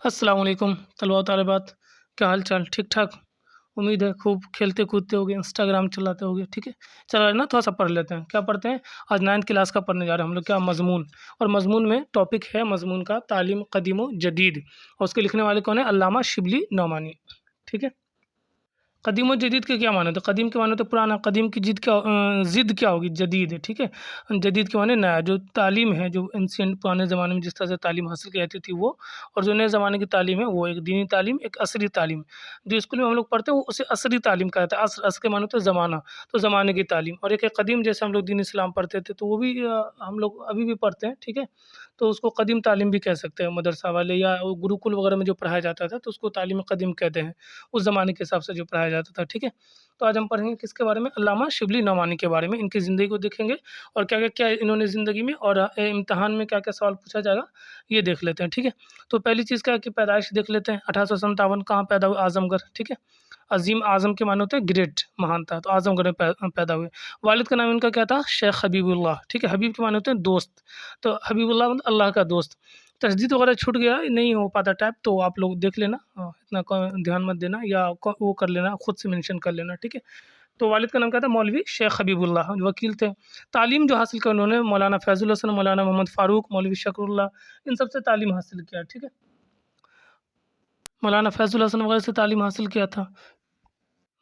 السلام علیکم طلباء و طالبات، کیا حال چال؟ ٹھیک ٹھاک؟ امید ہے خوب کھیلتے کودتے ہوگے، انسٹاگرام چلاتے ہوگے. ٹھیک ہے، چلا نا تھوڑا سا پڑھ لیتے ہیں. کیا پڑھتے ہیں؟ آج 9 کلاس کا پڑھنے جا رہے ہیں ہم لوگ. کیا مضمون؟ اور مضمون میں ٹاپک ہے مضمون کا تعلیم قدیم و جدید، اور اس کے لکھنے والے کون ہیں؟ علامہ شبلی نعمانی. ٹھیک ہے. قدیم و جدید کے کیا معنی ہوتے ہیں؟ قدیم کے معنی تو پرانا، قدیم کی ضد کیا ہوگی؟ جدید. ٹھیک ہے. جدید کے معنی نیا. جو تعلیم ہے، جو انسینٹ پرانے زمانے میں جس طرح سے تعلیم حاصل کی جاتی تھی وہ، اور جو نئے زمانے کی تعلیم ہے وہ ایک دینی تعلیم، ایک عصری تعلیم. جو اسکول میں ہم لوگ پڑھتے ہیں وہ اسے عصری تعلیم کہا جاتا ہے. عصر کے معنی ہوتا ہے زمانہ، تو زمانے کی تعلیم. اور ایک ہے قدیم، جیسے ہم لوگ دین اسلام پڑھتے تھے تو وہ بھی ہم لوگ ابھی بھی پڑھتے ہیں. ٹھیک ہے، تو اس کو قدیم تعلیم بھی کہہ سکتے ہیں. مدرسہ والے یا گروکل وغیرہ میں جو پڑھایا جاتا تھا تو اس کو تعلیم قدیم کہتے ہیں، اس زمانے کے حساب سے جو پڑھایا جاتا تھا. ٹھیک ہے، تو آج ہم پڑھیں گے کس کے بارے میں؟ علامہ شبلی نعمانی کے بارے میں. ان کی زندگی کو دیکھیں گے اور کیا انہوں نے زندگی میں اور امتحان میں کیا کیا سوال پوچھا جائے گا یہ دیکھ لیتے ہیں. ٹھیک ہے، تو پہلی چیز کیا ہے کہ پیدائش دیکھ لیتے ہیں. 1857 کہاں پیدا ہوئے؟ اعظم گڑھ. ٹھیک ہے، عظیم، اعظم کے معنی ہوتے ہیں گریٹ، مہان تھا، تو اعظم گڑھ میں پیدا ہوئے. والد کا نام ان کا کیا تھا؟ شیخ حبیب اللہ. ٹھیک ہے، حبیب کے معنی ہوتے ہیں دوست، تو حبیب اللہ مطلب اللہ کا دوست. تشدید وغیرہ چھوٹ گیا، نہیں ہو پاتا ٹائپ، تو آپ لوگ دیکھ لینا، اتنا دھیان مت دینا، یا وہ کر لینا، خود سے مینشن کر لینا. ٹھیک ہے، تو والد کا نام کیا تھا؟ مولوی شیخ حبیب اللہ، جو وکیل تھے. تعلیم جو حاصل کیا انہوں نے؟ مولانا فیض الحسن، مولانا محمد فاروق، مولوی شکر اللہ، ان سب سے تعلیم حاصل کیا. ٹھیک ہے، مولانا فیض الحسن وغیرہ سے تعلیم حاصل کیا تھا.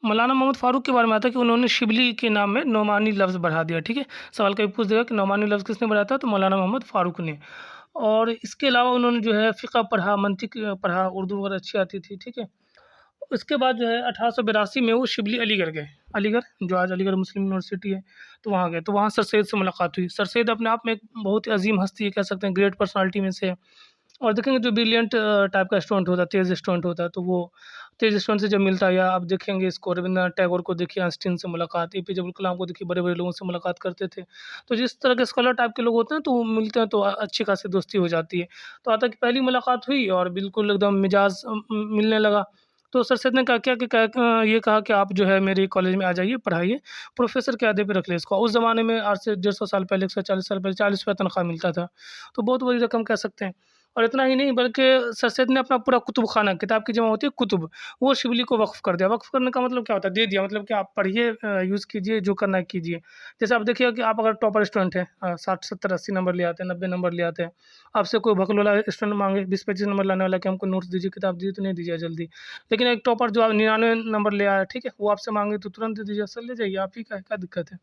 مولانا محمد فاروق کے بارے میں آتا ہے کہ انہوں نے شبلی کے نام میں نعمانی لفظ بڑھا دیا. ٹھیک ہے، سوال کبھی پوچھ دے گا کہ نعمانی لفظ کس نے بڑھایا تھا، تو مولانا محمد فاروق نے. اور اس کے علاوہ انہوں نے جو ہے فقہ پڑھا، منطق پڑھا، اردو وغیرہ اچھی آتی تھی. ٹھیک ہے، اس کے بعد جو ہے 1882 میں وہ شبلی علی گڑھ گئے. علی گڑھ جو آج علی گڑھ مسلم یونیورسٹی ہے، تو وہاں گئے. تو وہاں سر سید سے ملاقات ہوئی. سر سید اپنے آپ میں ایک بہت ہی عظیم ہستی ہے، کہہ سکتے ہیں گریٹ پرسنالٹی میں سے. اور دیکھیں گے جو بریلینٹ ٹائپ کا اسٹوڈنٹ ہوتا ہے، تیز اسٹوڈنٹ ہوتا ہے، تو وہ تیز اسٹوڈنٹ سے جب ملتا ہے، یا آپ دیکھیں گے اس کو رابندر ناتھ ٹیگور کو دیکھیے، آئنسٹین سے ملاقات، اے پی جے عبد الکلام کو دیکھیے، بڑے بڑے لوگوں سے ملاقات کرتے تھے. تو جس طرح کے اسکالر ٹائپ کے لوگ ہوتے ہیں تو وہ ملتے ہیں تو اچھی خاصی دوستی ہو جاتی ہے. تو آتا کہ پہلی ملاقات ہوئی اور بالکل ایک دم مزاج ملنے لگا. تو سر سید نے کہا یہ کہا کہ آپ جو ہے میرے کالج میں آ جائیے، پڑھائیے، پروفیسر کے عہدے پہ رکھ لیں اس کو. اس زمانے میں آج سے 150 سال پہلے، 140 سال پہلے 40 روپے تنخواہ ملتا تھا، تو بہت بڑی رقم کہہ سکتے ہیں. اور اتنا ہی نہیں بلکہ سر سید نے اپنا پورا کتب خانہ، کتاب کی جمع ہوتی ہے کتب، وہ شبلی کو وقف کر دیا. وقف کرنے کا مطلب کیا ہوتا ہے؟ دے دیا، مطلب کہ آپ پڑھیے، یوز کیجیے، جو کرنا ہے کیجیے. جیسے آپ دیکھیے کہ آپ اگر ٹاپر اسٹوڈنٹ ہیں، 60 70 80 نمبر لے آتے ہیں، 90 نمبر لے آتے ہیں، آپ سے کوئی بھکل والا اسٹوڈنٹ مانگے 20 25 نمبر لانے والا کہ ہم کو نوٹس دیجیے، کتاب دیجیے، تو نہیں دیجیے جلدی. لیکن ایک ٹاپر جو 99 نمبر لے آیا، ٹھیک ہے، وہ آپ سے مانگے تو ترنت دے دیجیے، سر لے جائیے، آپ ہی کا کیا دقت ہے.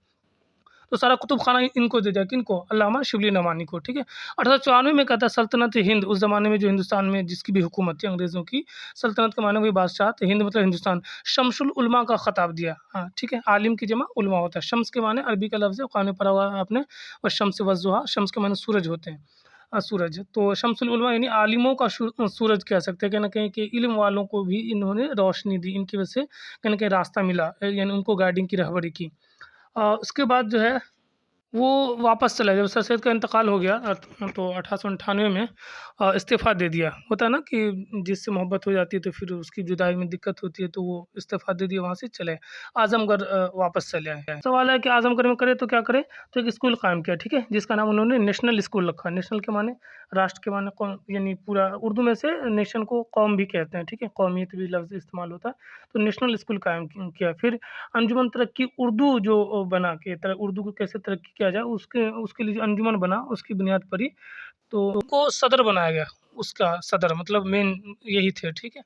تو سارا کتب خانہ ان کو دے دیا. کن کو؟ علامہ شبلی نعمانی کو. ٹھیک ہے، 1894 میں کہتا ہے سلطنت ہند، اس زمانے میں جو ہندوستان میں جس کی بھی حکومت تھی انگریزوں کی، سلطنت کے معنی وہی بادشاہ، ہند مطلب ہندوستان، شمس العلماء کا خطاب دیا. ہاں ٹھیک ہے، عالم کی جمع علماء ہوتا ہے. شمس کے معنی عربی کا لفظ ہے، قرآن پڑھا ہوا ہے آپ نے، اور شمس والضحیٰ، شمس کے معنی سورج ہوتے ہیں، سورج. تو شمس العلماء یعنی عالموں کا سورج کہہ سکتے ہیں. کہیں نہ کہیں کہ علم والوں کو بھی انہوں نے روشنی دی، ان کی وجہ سے کہیں نہ کہیں راستہ ملا، یعنی ان کو گائیڈنگ کی، رہبری کی. اس کے بعد جو ہے وہ واپس چلا. جب سر سید کا انتقال ہو گیا تو 1898 میں استعفیٰ دے دیا. ہوتا ہے نا کہ جس سے محبت ہو جاتی ہے تو پھر اس کی جدائی میں دقت ہوتی ہے، تو وہ استعفیٰ دے دیا، وہاں سے چلے اعظم گڑھ واپس چلے آئے. سوال ہے کہ اعظم گڑھ میں کرے تو کیا کرے؟ تو ایک اسکول قائم کیا. ٹھیک ہے، جس کا نام انہوں نے نیشنل اسکول رکھا. نیشنل کے معنی راشٹر کے معنی قوم، یعنی پورا اردو میں سے نیشن کو قوم بھی کہتے ہیں. ٹھیک ہے، قومیت بھی لفظ استعمال ہوتا ہے. تو نیشنل اسکول قائم کیا. پھر انجمن ترقی اردو جو بنا کے اردو کو کیسے ترقی کیا جائے، اس کے لیے جو انجمن بنا، اس کی بنیاد پر ہی تو ان کو صدر بنایا گیا. اس کا صدر مطلب مین یہی تھے. ٹھیک ہے،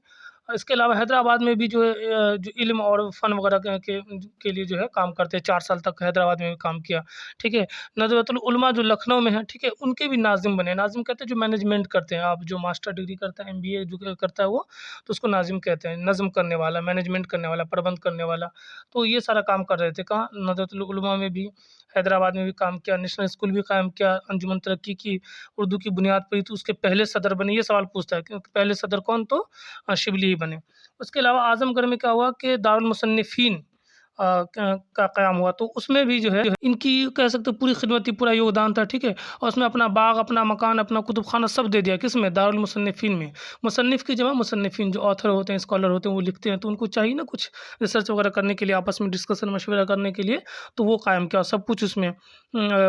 اس کے علاوہ حیدرآباد میں بھی جو ہے جو علم اور فن وغیرہ کے لیے جو ہے کام کرتے ہیں. 4 سال تک حیدرآباد میں بھی کام کیا. ٹھیک ہے، ندوۃ العلماء جو لکھنؤ میں ہے، ٹھیک ہے، ان کے بھی ناظم بنے. ناظم کہتے ہیں جو مینجمنٹ کرتے ہیں. آپ جو ماسٹر ڈگری کرتا ہے، MBA جو کرتا ہے وہ، تو اس کو ناظم کہتے ہیں. نظم کرنے والا، مینجمنٹ کرنے والا، پربندھ کرنے والا. تو یہ سارا کام کر رہے تھے. کہاں؟ ندوۃ العلماء میں بھی، حیدرآباد میں بھی کام کیا. نیشنل اسکول بھی قائم کیا. انجمن ترقی کی اردو کی بنیاد پڑی تو اس کے پہلے صدر بنے. یہ سوال پوچھتا ہے کہ پہلے صدر کون؟ تو شبلی ہی بنے. اس کے علاوہ اعظم گڑھ میں کیا ہوا کہ دارالمصنفین کا قیام ہوا، تو اس میں بھی جو ہے ان کی کہہ سکتے ہیں پوری خدمت تھی، پورا یوگدان تھا، ٹھیک ہے، اور اس میں اپنا باغ، اپنا مکان، اپنا کتب خانہ سب دے دیا، کس میں؟ دارالمصنفین میں۔ مصنف کی جمع مصنفین، جو آتھر ہوتے ہیں، اسکالر ہوتے ہیں، وہ لکھتے ہیں، تو ان کو چاہیے نا کچھ ریسرچ وغیرہ کرنے کے لیے، آپس میں ڈسکشن مشورہ کرنے کے لیے، تو وہ قائم کیا، سب کچھ اس میں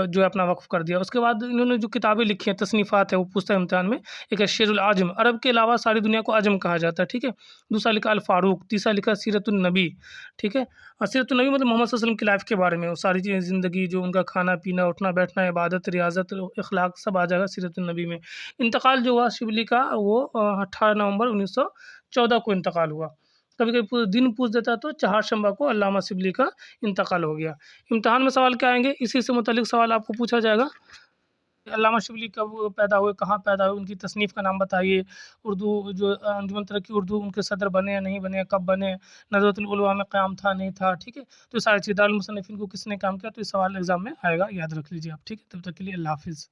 جو ہے اپنا وقف کر دیا۔ اس کے بعد انہوں نے جو کتابیں لکھی ہیں، تصنیفات ہے، وہ پوچھتا ہے امتحان میں، ایک ہے شعر العجم، عرب کے علاوہ ساری دنیا کو عجم کہا جاتا ہے، ٹھیک ہے۔ دوسرا لکھا الفاروق، تیسرا لکھا سیرت النبی، ٹھیک ہے۔ اور سیرت النبی مطلب محمد صلی اللہ علیہ وسلم کی لائف کے بارے میں، وہ ساری چیزیں، زندگی، جو ان کا کھانا پینا، اٹھنا بیٹھنا، عبادت، ریاضت، اخلاق، سب آ جائے گا سیرت النبی میں۔ انتقال جو ہوا شبلی کا، وہ 18 نومبر 1914 کو انتقال ہوا۔ کبھی کبھی دن پوچھ دیتا تو چہارشنبہ کو علامہ شبلی کا انتقال ہو گیا۔ امتحان میں سوال کیا آئیں گے؟ اسی سے متعلق سوال آپ کو پوچھا جائے گا۔ علامہ شبلی کب پیدا ہوئے، کہاں پیدا ہوئے، ان کی تصنیف کا نام بتائیے، اردو جو انجمن ترقی اردو ان کے صدر بنے یا نہیں بنے، کب بنے، ندوۃ العلماء میں قیام تھا نہیں تھا، ٹھیک ہے۔ تو ساری چیز، دارالمصنفین کو کس نے کام کیا، تو یہ سوال ایگزام میں آئے گا، یاد رکھ لیجیے آپ، ٹھیک ہے۔ تب تک کے لیے اللہ حافظ۔